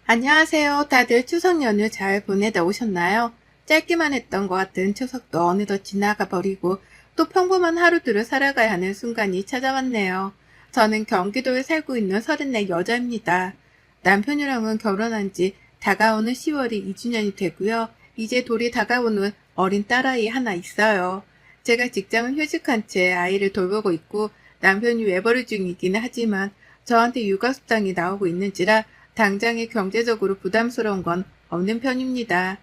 안녕하세요. 다들 추석 연휴 잘 보내다 오셨나요? 짧기만 했던 것 같은 추석도 어느덧 지나가 버리고 또 평범한 하루들을 살아가야 하는 순간이 찾아왔네요. 저는 경기도에 살고 있는 34 여자입니다. 남편이랑은 결혼한 지 다가오는 10월이 2주년이 되고요. 이제 돌이 다가오는 어린 딸아이 하나 있어요. 제가 직장을 휴직한 채 아이를 돌보고 있고 남편이 외벌이 중이긴 하지만 저한테 육아수당이 나오고 있는지라 당장에 경제적으로 부담스러운 건 없는 편입니다.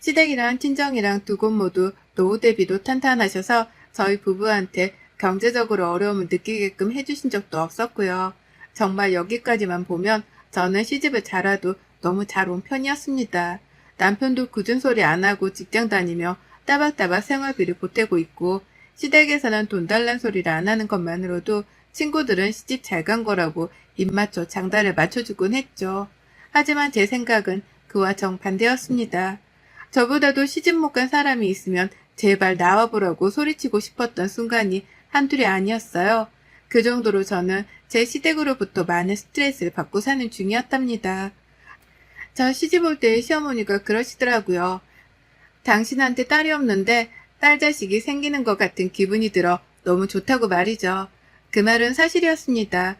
시댁이랑 친정이랑 두 곳 모두 노후 대비도 탄탄하셔서 저희 부부한테 경제적으로 어려움을 느끼게끔 해주신 적도 없었고요. 정말 여기까지만 보면 저는 시집을 잘와도 너무 잘 온 편이었습니다. 남편도 굳은 소리 안 하고 직장 다니며 따박따박 생활비를 보태고 있고 시댁에서는 돈 달란 소리를 안 하는 것만으로도 친구들은 시집 잘 간 거라고 입맞춰 장단을 맞춰주곤 했죠. 하지만 제 생각은 그와 정반대였습니다. 저보다도 시집 못 간 사람이 있으면 제발 나와보라고 소리치고 싶었던 순간이 한둘이 아니었어요. 그 정도로 저는 제 시댁으로부터 많은 스트레스를 받고 사는 중이었답니다. 저 시집 올 때 시어머니가 그러시더라고요. 당신한테 딸이 없는데 딸 자식이 생기는 것 같은 기분이 들어 너무 좋다고 말이죠. 그 말은 사실이었습니다.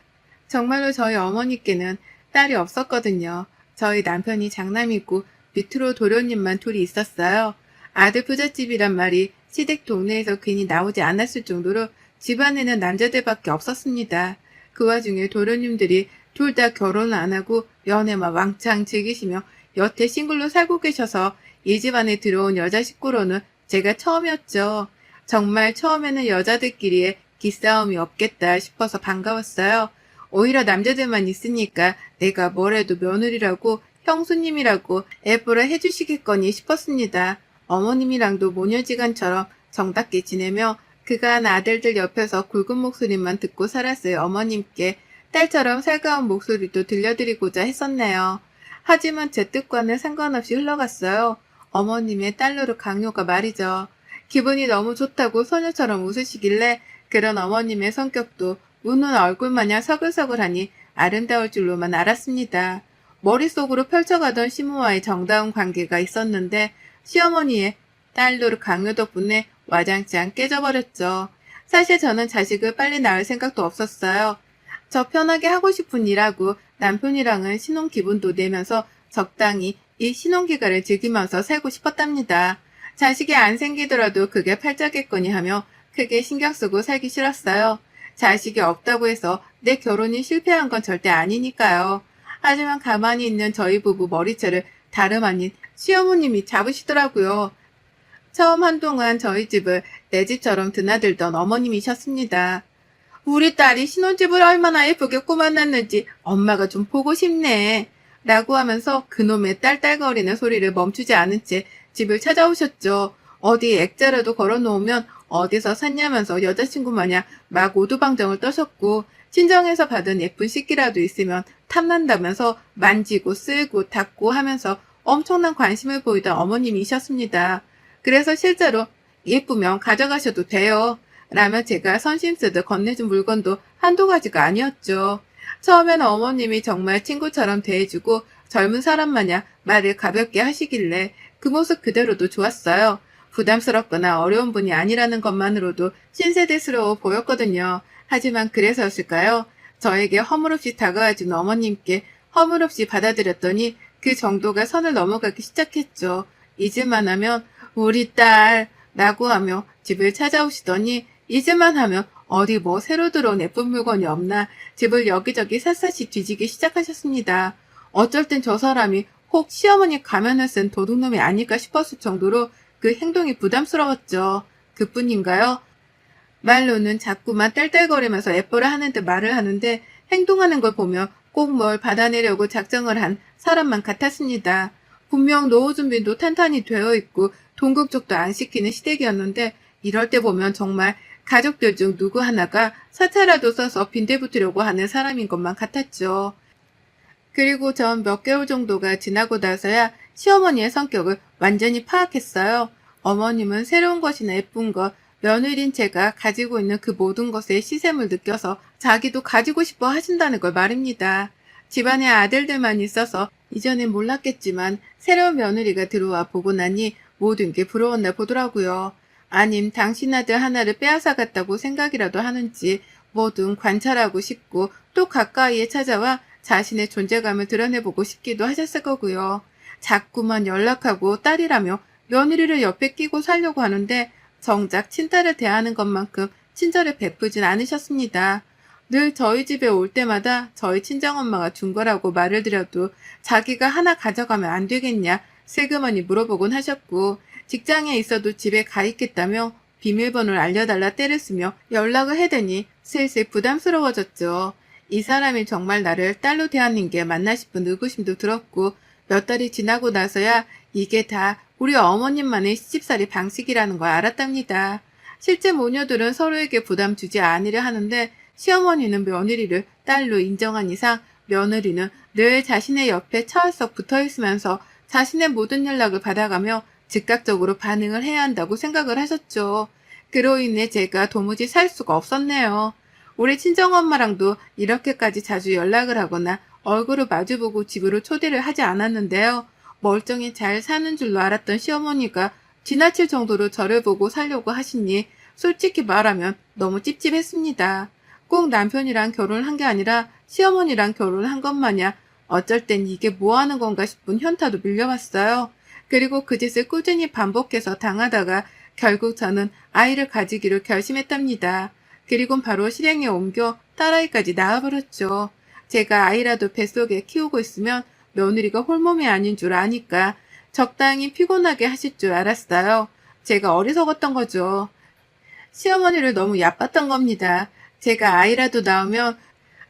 정말로 저희 어머니께는 딸이 없었거든요. 저희 남편이 장남이고 밑으로 도련님만 둘이 있었어요. 아들 부잣집이란 말이 시댁 동네에서 괜히 나오지 않았을 정도로 집안에는 남자들밖에 없었습니다. 그 와중에 도련님들이 둘 다 결혼을 안 하고 연애만 왕창 즐기시며 여태 싱글로 살고 계셔서 이 집안에 들어온 여자 식구로는 제가 처음이었죠. 정말 처음에는 여자들끼리의 기싸움이 없겠다 싶어서 반가웠어요. 오히려 남자들만 있으니까 내가 뭐래도 며느리라고 형수님이라고 애보라 해주시겠거니 싶었습니다. 어머님이랑도 모녀지간처럼 정답게 지내며 그간 아들들 옆에서 굵은 목소리만 듣고 살았을 어머님께 딸처럼 살가운 목소리도 들려드리고자 했었네요. 하지만 제 뜻과는 상관없이 흘러갔어요. 어머님의 딸노릇 강요가 말이죠. 기분이 너무 좋다고 소녀처럼 웃으시길래 그런 어머님의 성격도 우는 얼굴마냥 서글서글하니 아름다울 줄로만 알았습니다. 머릿속으로 펼쳐가던 시모와의 정다운 관계가 있었는데 시어머니의 딸노릇 강요 덕분에 와장창 깨져버렸죠. 사실 저는 자식을 빨리 낳을 생각도 없었어요. 저 편하게 하고 싶은 일하고 남편이랑은 신혼 기분도 내면서 적당히 이 신혼기간을 즐기면서 살고 싶었답니다. 자식이 안 생기더라도 그게 팔자겠거니 하며 크게 신경 쓰고 살기 싫었어요. 자식이 없다고 해서 내 결혼이 실패한 건 절대 아니니까요. 하지만 가만히 있는 저희 부부 머리채를 다름 아닌 시어머님이 잡으시더라고요. 처음 한동안 저희 집을 내 집처럼 드나들던 어머님이셨습니다. 우리 딸이 신혼집을 얼마나 예쁘게 꾸며놨는지 엄마가 좀 보고 싶네. 라고 하면서 그놈의 딸딸거리는 소리를 멈추지 않은 채 집을 찾아오셨죠. 어디 액자라도 걸어놓으면 어디서 샀냐면서 여자친구 마냥 막 오두방정을 떠셨고 친정에서 받은 예쁜 식기라도 있으면 탐난다면서 만지고 쓸고 닦고 하면서 엄청난 관심을 보이던 어머님이셨습니다. 그래서 실제로 예쁘면 가져가셔도 돼요. 라며 제가 선심 쓰듯 건네준 물건도 한두 가지가 아니었죠. 처음에는 어머님이 정말 친구처럼 대해주고 젊은 사람 마냥 말을 가볍게 하시길래 그 모습 그대로도 좋았어요. 부담스럽거나 어려운 분이 아니라는 것만으로도 신세대스러워 보였거든요. 하지만 그래서였을까요? 저에게 허물없이 다가와준 어머님께 허물없이 받아들였더니 그 정도가 선을 넘어가기 시작했죠. 잊을만 하면 우리 딸 라고 하며 집을 찾아오시더니 잊을만 하면 어디 뭐 새로 들어온 예쁜 물건이 없나 집을 여기저기 샅샅이 뒤지기 시작하셨습니다. 어쩔 땐 저 사람이 혹 시어머니 가면을 쓴 도둑놈이 아닐까 싶었을 정도로 그 행동이 부담스러웠죠. 그뿐인가요? 말로는 자꾸만 딸딸거리면서 예뻐라 하는 듯 말을 하는데 행동하는 걸 보면 꼭 뭘 받아내려고 작정을 한 사람만 같았습니다. 분명 노후 준비도 탄탄히 되어 있고 돈 걱정도 안 시키는 시댁이었는데 이럴 때 보면 정말 가족들 중 누구 하나가 사차라도 써서 빈대붙으려고 하는 사람인 것만 같았죠. 그리고 전 몇 개월 정도가 지나고 나서야 시어머니의 성격을 완전히 파악했어요. 어머님은 새로운 것이나 예쁜 것, 며느리인 제가 가지고 있는 그 모든 것에 시샘을 느껴서 자기도 가지고 싶어 하신다는 걸 말입니다. 집안에 아들들만 있어서 이전엔 몰랐겠지만 새로운 며느리가 들어와 보고 나니 모든 게 부러웠나 보더라고요. 아님 당신 아들 하나를 빼앗아갔다고 생각이라도 하는지 뭐든 관찰하고 싶고 또 가까이에 찾아와 자신의 존재감을 드러내보고 싶기도 하셨을 거고요. 자꾸만 연락하고 딸이라며 며느리를 옆에 끼고 살려고 하는데 정작 친딸을 대하는 것만큼 친절을 베푸진 않으셨습니다. 늘 저희 집에 올 때마다 저희 친정엄마가 준 거라고 말을 드려도 자기가 하나 가져가면 안 되겠냐 슬그머니 물어보곤 하셨고 직장에 있어도 집에 가 있겠다며 비밀번호를 알려달라 떼를 쓰며 연락을 해대니 슬슬 부담스러워졌죠. 이 사람이 정말 나를 딸로 대하는 게 맞나 싶은 의구심도 들었고 몇 달이 지나고 나서야 이게 다 우리 어머님만의 시집살이 방식이라는 걸 알았답니다. 실제 모녀들은 서로에게 부담 주지 않으려 하는데 시어머니는 며느리를 딸로 인정한 이상 며느리는 늘 자신의 옆에 철썩 붙어있으면서 자신의 모든 연락을 받아가며 즉각적으로 반응을 해야 한다고 생각을 하셨죠. 그로 인해 제가 도무지 살 수가 없었네요. 우리 친정엄마랑도 이렇게까지 자주 연락을 하거나 얼굴을 마주보고 집으로 초대를 하지 않았는데요. 멀쩡히 잘 사는 줄로 알았던 시어머니가 지나칠 정도로 저를 보고 살려고 하시니 솔직히 말하면 너무 찝찝했습니다. 꼭 남편이랑 결혼을 한 게 아니라 시어머니랑 결혼을 한 것 마냥 어쩔 땐 이게 뭐 하는 건가 싶은 현타도 밀려왔어요. 그리고 그 짓을 꾸준히 반복해서 당하다가 결국 저는 아이를 가지기로 결심했답니다. 그리곤 바로 실행에 옮겨 딸아이까지 낳아버렸죠. 제가 아이라도 뱃속에 키우고 있으면 며느리가 홀몸이 아닌 줄 아니까 적당히 피곤하게 하실 줄 알았어요. 제가 어리석었던 거죠. 시어머니를 너무 얕봤던 겁니다. 제가 아이라도 낳으면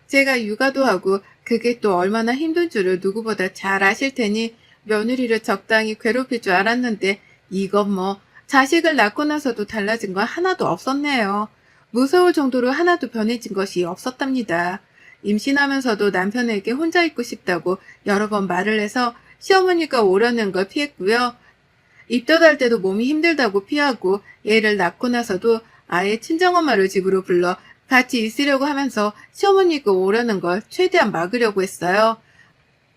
제가 육아도 하고 그게 또 얼마나 힘든 줄을 누구보다 잘 아실 테니 며느리를 적당히 괴롭힐 줄 알았는데 이건 뭐 자식을 낳고 나서도 달라진 건 하나도 없었네요. 무서울 정도로 하나도 변해진 것이 없었답니다. 임신하면서도 남편에게 혼자 있고 싶다고 여러 번 말을 해서 시어머니가 오려는 걸 피했고요. 입덧할 때도 몸이 힘들다고 피하고 애를 낳고 나서도 아예 친정엄마를 집으로 불러 같이 있으려고 하면서 시어머니가 오려는 걸 최대한 막으려고 했어요.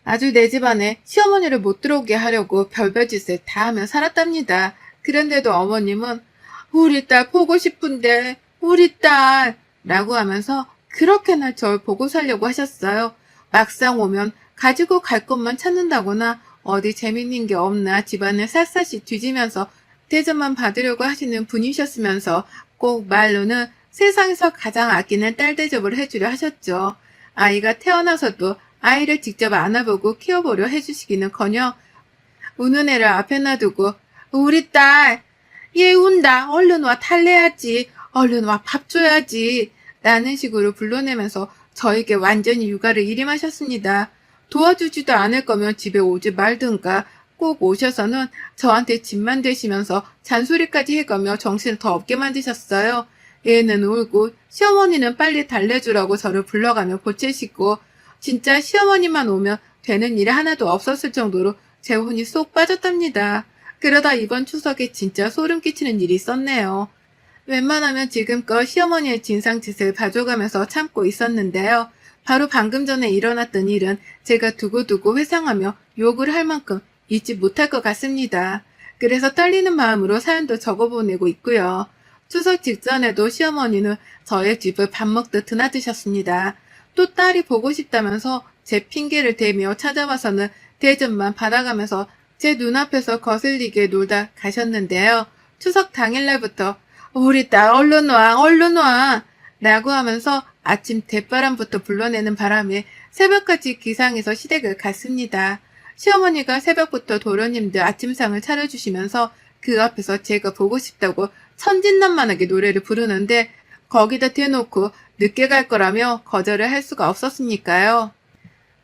아주 내 집안에 시어머니를 못 들어오게 하려고 별별 짓을 다 하며 살았답니다. 그런데도 어머님은 우리 딸 보고 싶은데 우리 딸 라고 하면서 그렇게나 절 보고 살려고 하셨어요. 막상 오면 가지고 갈 것만 찾는다거나 어디 재밌는 게 없나 집안을 샅샅이 뒤지면서 대접만 받으려고 하시는 분이셨으면서 꼭 말로는 세상에서 가장 아끼는 딸 대접을 해주려 하셨죠. 아이가 태어나서도 아이를 직접 안아보고 키워보려 해주시기는커녕 우는 애를 앞에 놔두고 우리 딸, 얘 운다. 얼른 와 탈래야지. 얼른 와 밥 줘야지. 라는 식으로 불러내면서 저에게 완전히 육아를 일임하셨습니다. 도와주지도 않을 거면 집에 오지 말든가 꼭 오셔서는 저한테 짐만 대시면서 잔소리까지 해가며 정신을 더 없게 만드셨어요. 애는 울고 시어머니는 빨리 달래주라고 저를 불러가며 보채시고 진짜 시어머니만 오면 되는 일이 하나도 없었을 정도로 제 혼이 쏙 빠졌답니다. 그러다 이번 추석에 진짜 소름 끼치는 일이 있었네요. 웬만하면 지금껏 시어머니의 진상짓을 봐줘가면서 참고 있었는데요. 바로 방금 전에 일어났던 일은 제가 두고두고 회상하며 욕을 할 만큼 잊지 못할 것 같습니다. 그래서 떨리는 마음으로 사연도 적어보내고 있고요. 추석 직전에도 시어머니는 저의 집을 밥 먹듯 드나드셨습니다. 또 딸이 보고 싶다면서 제 핑계를 대며 찾아와서는 대접만 받아가면서 제 눈앞에서 거슬리게 놀다 가셨는데요. 추석 당일날부터 우리 딸 얼른 와 얼른 와 라고 하면서 아침 대바람부터 불러내는 바람에 새벽까지 기상해서 시댁을 갔습니다. 시어머니가 새벽부터 도련님들 아침상을 차려주시면서 그 앞에서 제가 보고 싶다고 천진난만하게 노래를 부르는데 거기다 대놓고 늦게 갈 거라며 거절을 할 수가 없었으니까요.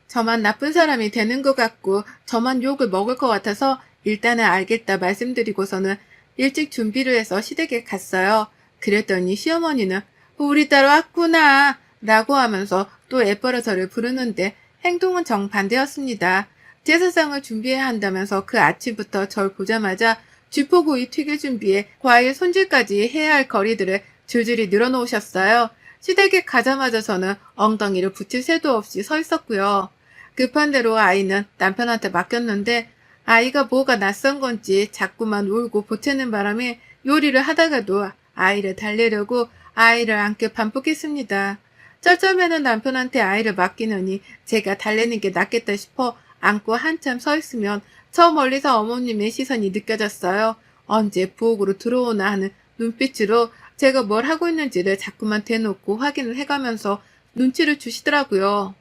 저만 나쁜 사람이 되는 것 같고 저만 욕을 먹을 것 같아서 일단은 알겠다 말씀드리고서는 일찍 준비를 해서 시댁에 갔어요. 그랬더니 시어머니는 우리 딸 왔구나 라고 하면서 또 애벌어 저를 부르는데 행동은 정반대였습니다. 제사상을 준비해야 한다면서 그 아침부터 절 보자마자 쥐포구이 튀길 준비에 과일 손질까지 해야 할 거리들을 줄줄이 늘어놓으셨어요. 시댁에 가자마자 저는 엉덩이를 붙일 새도 없이 서 있었고요. 급한 대로 아이는 남편한테 맡겼는데 아이가 뭐가 낯선 건지 자꾸만 울고 보채는 바람에 요리를 하다가도 아이를 달래려고 아이를 안게 반복했습니다. 쩔쩔매는 남편한테 아이를 맡기느니 제가 달래는 게 낫겠다 싶어 안고 한참 서 있으면 저 멀리서 어머님의 시선이 느껴졌어요. 언제 부엌으로 들어오나 하는 눈빛으로 제가 뭘 하고 있는지를 자꾸만 대놓고 확인을 해가면서 눈치를 주시더라고요.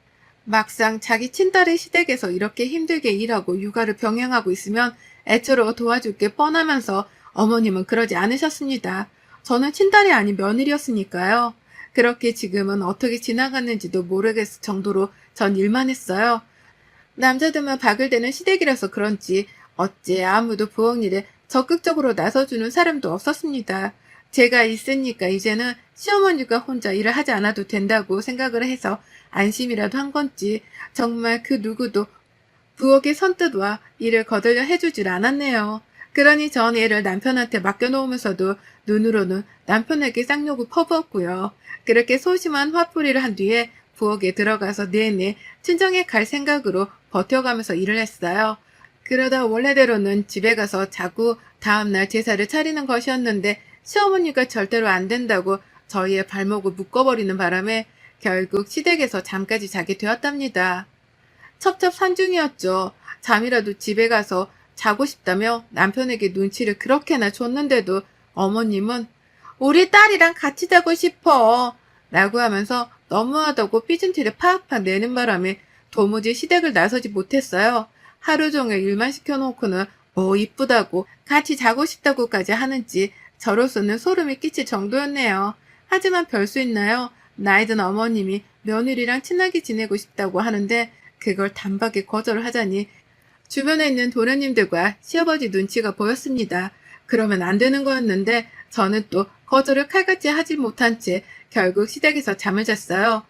막상 자기 친딸의 시댁에서 이렇게 힘들게 일하고 육아를 병행하고 있으면 애처로 도와줄 게 뻔하면서 어머님은 그러지 않으셨습니다. 저는 친딸이 아닌 며느리였으니까요. 그렇게 지금은 어떻게 지나갔는지도 모르겠을 정도로 전 일만 했어요. 남자들만 바글대는 시댁이라서 그런지 어째 아무도 부엌 일에 적극적으로 나서주는 사람도 없었습니다. 제가 있으니까 이제는 시어머니가 혼자 일을 하지 않아도 된다고 생각을 해서 안심이라도 한 건지 정말 그 누구도 부엌에 선뜻 와 일을 거들려 해주질 않았네요. 그러니 전 애를 남편한테 맡겨놓으면서도 눈으로는 남편에게 쌍욕을 퍼부었고요. 그렇게 소심한 화풀이를 한 뒤에 부엌에 들어가서 내내 친정에 갈 생각으로 버텨가면서 일을 했어요. 그러다 원래대로는 집에 가서 자고 다음날 제사를 차리는 것이었는데 시어머니가 절대로 안 된다고 저희의 발목을 묶어버리는 바람에 결국 시댁에서 잠까지 자게 되었답니다. 첩첩산중이었죠. 잠이라도 집에 가서 자고 싶다며 남편에게 눈치를 그렇게나 줬는데도 어머님은 우리 딸이랑 같이 자고 싶어 라고 하면서 너무하다고 삐진 티를 팍팍 내는 바람에 도무지 시댁을 나서지 못했어요. 하루 종일 일만 시켜놓고는 뭐 이쁘다고 같이 자고 싶다고까지 하는지 저로서는 소름이 끼칠 정도였네요. 하지만 별 수 있나요? 나이든 어머님이 며느리랑 친하게 지내고 싶다고 하는데 그걸 단박에 거절을 하자니 주변에 있는 도련님들과 시아버지 눈치가 보였습니다. 그러면 안 되는 거였는데 저는 또 거절을 칼같이 하지 못한 채 결국 시댁에서 잠을 잤어요.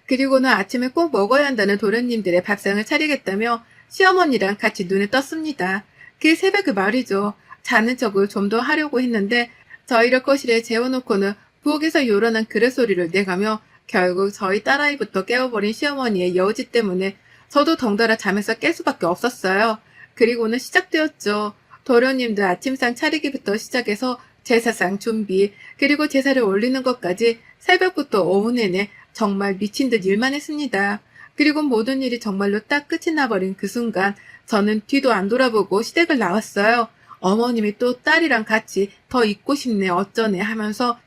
그리고는 아침에 꼭 먹어야 한다는 도련님들의 밥상을 차리겠다며 시어머니랑 같이 눈을 떴습니다. 그 새벽에 말이죠. 자는 척을 좀 더 하려고 했는데 저희를 거실에 재워놓고는 부엌에서 요란한 그릇 소리를 내가며 결국 저희 딸아이부터 깨워버린 시어머니의 여우짓 때문에 저도 덩달아 잠에서 깰 수밖에 없었어요. 그리고는 시작되었죠. 도련님들 아침상 차리기부터 시작해서 제사상 준비, 그리고 제사를 올리는 것까지 새벽부터 오후 내내 정말 미친 듯 일만 했습니다. 그리고 모든 일이 정말로 딱 끝이 나버린 그 순간 저는 뒤도 안 돌아보고 시댁을 나왔어요. 어머님이 또 딸이랑 같이 더 있고 싶네 어쩌네 하면서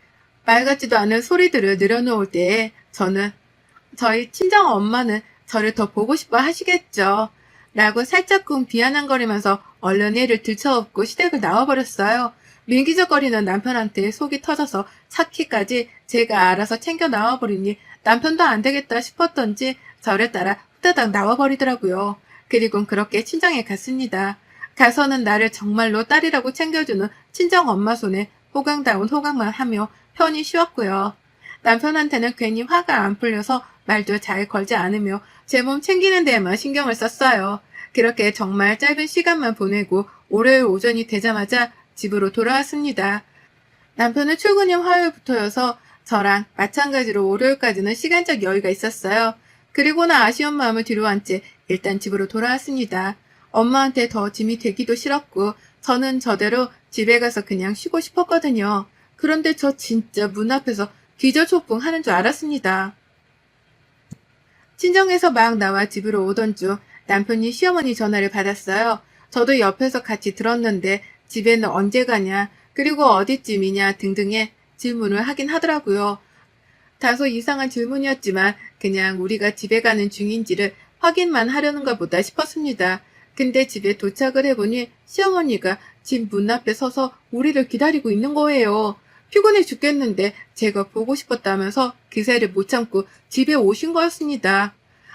말 같지도 않은 소리들을 늘어놓을 때에 저는 저희 친정 엄마는 저를 더 보고 싶어 하시겠죠. 라고 살짝쿵 비아냥거리면서 얼른 애를 들쳐업고 시댁을 나와버렸어요. 민기적거리는 남편한테 속이 터져서 차키까지 제가 알아서 챙겨 나와버리니 남편도 안 되겠다 싶었던지 저를 따라 후다닥 나와버리더라고요. 그리곤 그렇게 친정에 갔습니다. 가서는 나를 정말로 딸이라고 챙겨주는 친정 엄마 손에 호강다운 호강만 하며 편히 쉬었고요. 남편한테는 괜히 화가 안 풀려서 말도 잘 걸지 않으며 제 몸 챙기는 데에만 신경을 썼어요. 그렇게 정말 짧은 시간만 보내고 월요일 오전이 되자마자 집으로 돌아왔습니다. 남편은 출근이 화요일부터여서 저랑 마찬가지로 월요일까지는 시간적 여유가 있었어요. 그리고는 아쉬운 마음을 뒤로한 채 일단 집으로 돌아왔습니다. 엄마한테 더 짐이 되기도 싫었고 저는 저대로 집에 가서 그냥 쉬고 싶었거든요. 그런데 저 진짜 문 앞에서 기절초풍 하는 줄 알았습니다. 친정에서 막 나와 집으로 오던 중 남편이 시어머니 전화를 받았어요. 저도 옆에서 같이 들었는데 집에는 언제 가냐, 그리고 어디쯤이냐 등등의 질문을 하긴 하더라고요. 다소 이상한 질문이었지만 그냥 우리가 집에 가는 중인지를 확인만 하려는가 보다 싶었습니다. 근데 집에 도착을 해보니 시어머니가 집 문 앞에 서서 우리를 기다리고 있는 거예요. 피곤해 죽겠는데 제가 보고 싶었다면서 기세를 못 참고 집에 오신 거였습니다.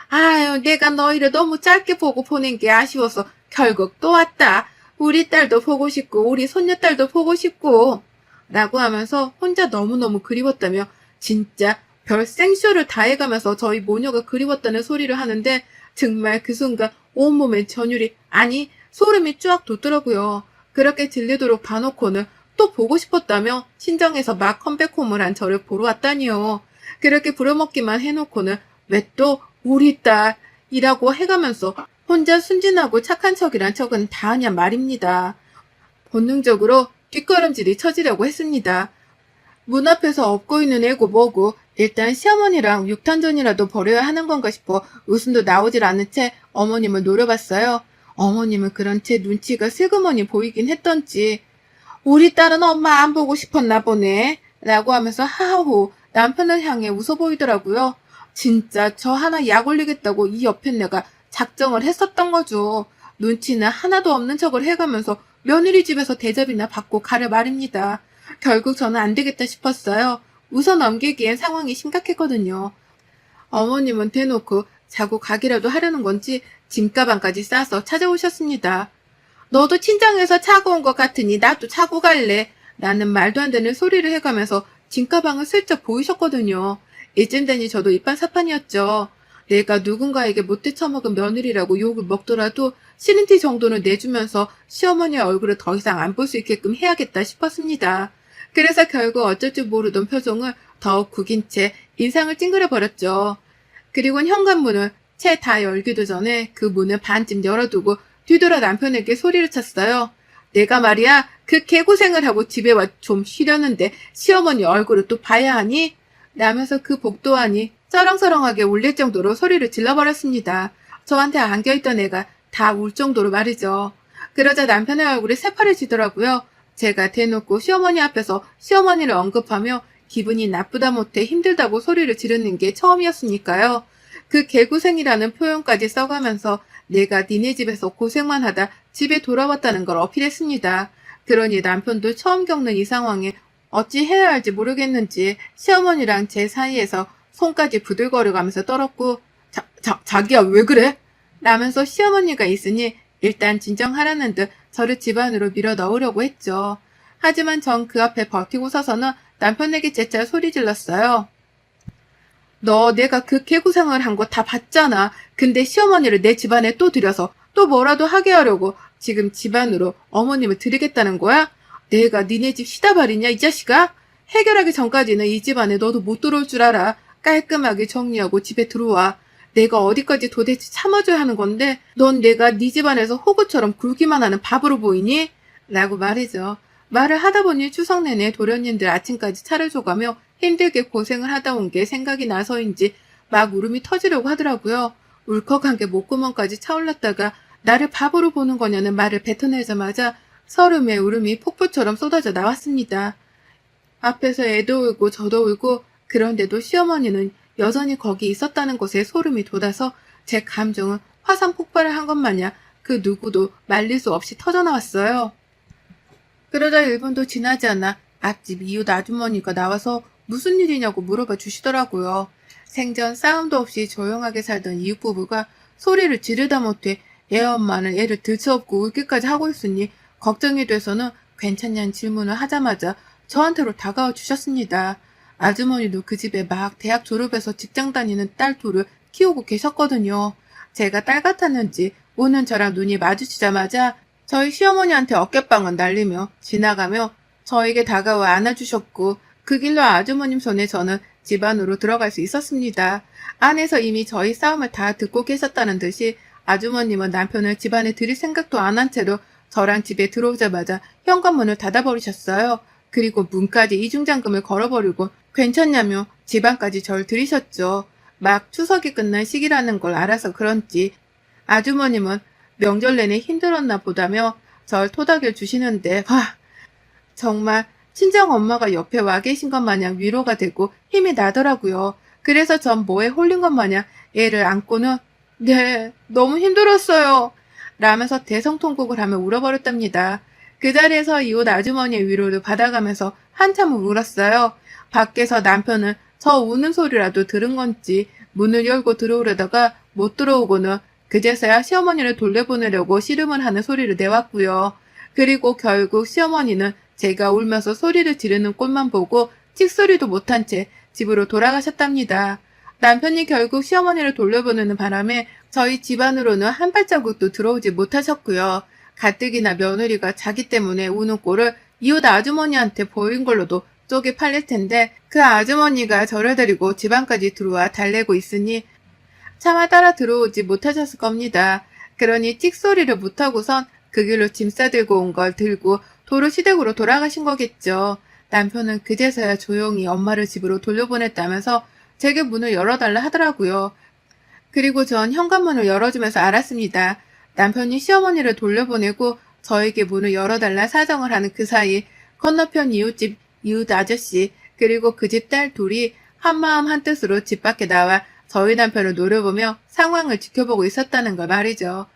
아유, 내가 너희를 너무 짧게 보고 보낸 게 아쉬워서 결국 또 왔다. 우리 딸도 보고 싶고 우리 손녀딸도 보고 싶고 라고 하면서 혼자 너무너무 그리웠다며 진짜 별 생쇼를 다 해가면서 저희 모녀가 그리웠다는 소리를 하는데 정말 그 순간 온몸에 전율이 아니 소름이 쫙 돋더라고요. 그렇게 들리도록 봐놓고는 또 보고 싶었다며 친정에서 막 컴백홈을 한 저를 보러 왔다니요. 그렇게 부려먹기만 해놓고는 왜 또 우리 딸 이라고 해가면서 혼자 순진하고 착한 척이란 척은 다 하냐 말입니다. 본능적으로 뒷걸음질이 쳐지려고 했습니다. 문 앞에서 업고 있는 애고 뭐고 일단 시어머니랑 육탄전이라도 벌여야 하는 건가 싶어 웃음도 나오질 않은 채 어머님을 노려봤어요. 어머님은 그런 채 눈치가 슬그머니 보이긴 했던지 우리 딸은 엄마 안 보고 싶었나 보네 라고 하면서 하하호 남편을 향해 웃어 보이더라고요. 진짜 저 하나 약 올리겠다고 이 옆에 내가 작정을 했었던 거죠. 눈치는 하나도 없는 척을 해가면서 며느리 집에서 대접이나 받고 가려 말입니다. 결국 저는 안 되겠다 싶었어요. 웃어 넘기기엔 상황이 심각했거든요. 어머님은 대놓고 자고 가기라도 하려는 건지 짐가방까지 싸서 찾아오셨습니다. 너도 친정에서 차고 온 것 같으니 나도 차고 갈래. 라는 말도 안 되는 소리를 해가면서 짐가방을 슬쩍 보이셨거든요. 이쯤 되니 저도 이판사판이었죠. 내가 누군가에게 못돼 처먹은 며느리라고 욕을 먹더라도 싫은 티 정도는 내주면서 시어머니의 얼굴을 더 이상 안 볼 수 있게끔 해야겠다 싶었습니다. 그래서 결국 어쩔 줄 모르던 표정을 더욱 구긴 채 인상을 찡그려 버렸죠. 그리고는 현관문을 채 다 열기도 전에 그 문을 반쯤 열어두고 뒤돌아 남편에게 소리를 쳤어요. 내가 말이야 그 개고생을 하고 집에 와 좀 쉬려는데 시어머니 얼굴을 또 봐야 하니? 라면서 그 복도안이 쩌렁쩌렁하게 울릴 정도로 소리를 질러버렸습니다. 저한테 안겨있던 애가 다 울 정도로 말이죠. 그러자 남편의 얼굴이 새파래지더라고요. 제가 대놓고 시어머니 앞에서 시어머니를 언급하며 기분이 나쁘다 못해 힘들다고 소리를 지르는 게 처음이었으니까요. 그 개고생이라는 표현까지 써가면서 내가 니네 집에서 고생만 하다 집에 돌아왔다는 걸 어필했습니다. 그러니 남편도 처음 겪는 이 상황에 어찌 해야 할지 모르겠는지 시어머니랑 제 사이에서 손까지 부들거려가면서 떨었고 자기야 왜 그래? 라면서 시어머니가 있으니 일단 진정하라는 듯 저를 집 안으로 밀어 넣으려고 했죠. 하지만 전 그 앞에 버티고 서서는 남편에게 재차 소리 질렀어요. 너 내가 그 개구상을 한 거 다 봤잖아. 근데 시어머니를 내 집안에 또 들여서 또 뭐라도 하게 하려고 지금 집안으로 어머님을 들이겠다는 거야? 내가 니네 집 시다발이냐 이 자식아? 해결하기 전까지는 이 집안에 너도 못 들어올 줄 알아. 깔끔하게 정리하고 집에 들어와. 내가 어디까지 도대체 참아줘야 하는 건데 넌 내가 네 집안에서 호구처럼 굴기만 하는 밥으로 보이니? 라고 말이죠. 말을 하다 보니 추석 내내 도련님들 아침까지 차를 줘가며 힘들게 고생을 하다 온 게 생각이 나서인지 막 울음이 터지려고 하더라고요. 울컥한 게 목구멍까지 차올랐다가 나를 바보로 보는 거냐는 말을 뱉어내자마자 서름의 울음이 폭포처럼 쏟아져 나왔습니다. 앞에서 애도 울고 저도 울고 그런데도 시어머니는 여전히 거기 있었다는 것에 소름이 돋아서 제 감정은 화산 폭발을 한 것 마냥 그 누구도 말릴 수 없이 터져나왔어요. 그러다 1분도 지나지 않아 앞집 이웃 아주머니가 나와서 무슨 일이냐고 물어봐 주시더라고요. 생전 싸움도 없이 조용하게 살던 이웃 부부가 소리를 지르다 못해 애 엄마는 애를 들쳐업고 울기까지 하고 있으니 걱정이 돼서는 괜찮냐는 질문을 하자마자 저한테로 다가와 주셨습니다. 아주머니도 그 집에 막 대학 졸업해서 직장 다니는 딸 둘을 키우고 계셨거든요. 제가 딸 같았는지 오는 저랑 눈이 마주치자마자 저희 시어머니한테 어깨빵을 날리며 지나가며 저에게 다가와 안아주셨고 그 길로 아주머님 손에 저는 집 안으로 들어갈 수 있었습니다. 안에서 이미 저희 싸움을 다 듣고 계셨다는 듯이 아주머님은 남편을 집 안에 들일 생각도 안 한 채로 저랑 집에 들어오자마자 현관문을 닫아버리셨어요. 그리고 문까지 이중잠금을 걸어버리고 괜찮냐며 집 안까지 절 들이셨죠. 막 추석이 끝난 시기라는 걸 알아서 그런지 아주머님은 명절 내내 힘들었나 보다며 절 토닥여 주시는데 정말 친정엄마가 옆에 와 계신 것 마냥 위로가 되고 힘이 나더라고요. 그래서 전 뭐에 홀린 것 마냥 애를 안고는 네, 너무 힘들었어요. 라면서 대성통곡을 하며 울어버렸답니다. 그 자리에서 이웃 아주머니의 위로를 받아가면서 한참을 울었어요. 밖에서 남편은 저 우는 소리라도 들은 건지 문을 열고 들어오려다가 못 들어오고는 그제서야 시어머니를 돌려보내려고 씨름을 하는 소리를 내왔고요. 그리고 결국 시어머니는 제가 울면서 소리를 지르는 꼴만 보고 찍소리도 못한 채 집으로 돌아가셨답니다. 남편이 결국 시어머니를 돌려보내는 바람에 저희 집안으로는 한 발자국도 들어오지 못하셨고요. 가뜩이나 며느리가 자기 때문에 우는 꼴을 이웃 아주머니한테 보인 걸로도 쪽이 팔릴 텐데 그 아주머니가 저를 데리고 집안까지 들어와 달래고 있으니 차마 따라 들어오지 못하셨을 겁니다. 그러니 찍소리를 못하고선 그 길로 짐 싸들고 온 걸 들고 도로 시댁으로 돌아가신 거겠죠. 남편은 그제서야 조용히 엄마를 집으로 돌려보냈다면서 제게 문을 열어달라 하더라고요. 그리고 전 현관문을 열어주면서 알았습니다. 남편이 시어머니를 돌려보내고 저에게 문을 열어달라 사정을 하는 그 사이 건너편 이웃집 이웃 아저씨 그리고 그 집 딸 둘이 한마음 한뜻으로 집 밖에 나와 저희 남편을 노려보며 상황을 지켜보고 있었다는 걸 말이죠.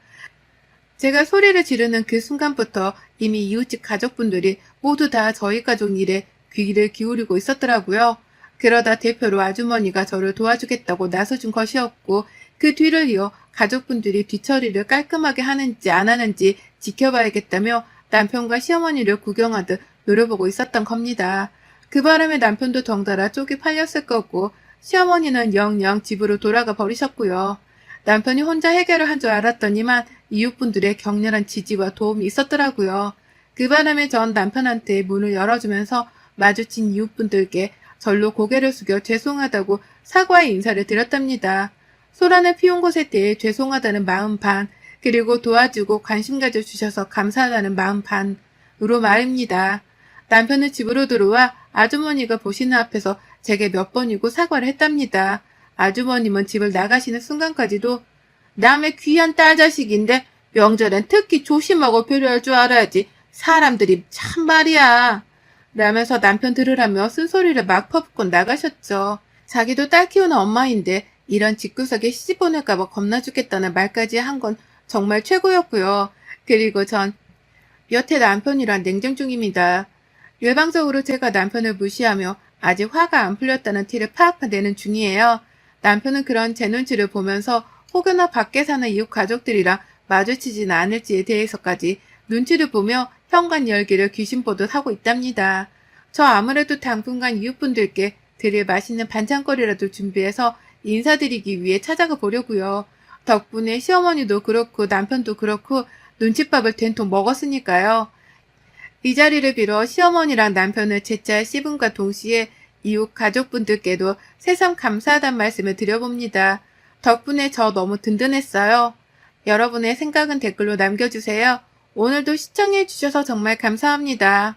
제가 소리를 지르는 그 순간부터 이미 이웃집 가족분들이 모두 다 저희 가족 일에 귀를 기울이고 있었더라고요. 그러다 대표로 아주머니가 저를 도와주겠다고 나서준 것이었고 그 뒤를 이어 가족분들이 뒤처리를 깔끔하게 하는지 안 하는지 지켜봐야겠다며 남편과 시어머니를 구경하듯 노려보고 있었던 겁니다. 그 바람에 남편도 덩달아 쪽이 팔렸을 거고 시어머니는 영영 집으로 돌아가 버리셨고요. 남편이 혼자 해결을 한 줄 알았더니만 이웃분들의 격렬한 지지와 도움이 있었더라고요. 그 바람에 전 남편한테 문을 열어주면서 마주친 이웃분들께 절로 고개를 숙여 죄송하다고 사과의 인사를 드렸답니다. 소란을 피운 것에 대해 죄송하다는 마음 반, 그리고 도와주고 관심 가져주셔서 감사하다는 마음 반으로 말입니다. 남편은 집으로 들어와 아주머니가 보시는 앞에서 제게 몇 번이고 사과를 했답니다. 아주머님은 집을 나가시는 순간까지도 남의 귀한 딸 자식인데 명절엔 특히 조심하고 배려할 줄 알아야지. 사람들이 참 말이야. 라면서 남편 들으라며 쓴소리를 막 퍼붓고 나가셨죠. 자기도 딸 키우는 엄마인데 이런 집구석에 시집 보낼까봐 겁나 죽겠다는 말까지 한 건 정말 최고였고요. 그리고 전 여태 남편이랑 냉정 중입니다. 일방적으로 제가 남편을 무시하며 아직 화가 안 풀렸다는 티를 파악해내는 중이에요. 남편은 그런 제 눈치를 보면서 혹여나 밖에 사는 이웃 가족들이랑 마주치지는 않을지에 대해서까지 눈치를 보며 현관 열기를 귀신 보듯 하고 있답니다. 저 아무래도 당분간 이웃분들께 드릴 맛있는 반찬거리라도 준비해서 인사드리기 위해 찾아가 보려고요. 덕분에 시어머니도 그렇고 남편도 그렇고 눈칫밥을 된통 먹었으니까요. 이 자리를 빌어 시어머니랑 남편을 제잘 씹음과 동시에 이웃 가족분들께도 새삼 감사하단 말씀을 드려봅니다. 덕분에 저 너무 든든했어요. 여러분의 생각은 댓글로 남겨주세요. 오늘도 시청해주셔서 정말 감사합니다.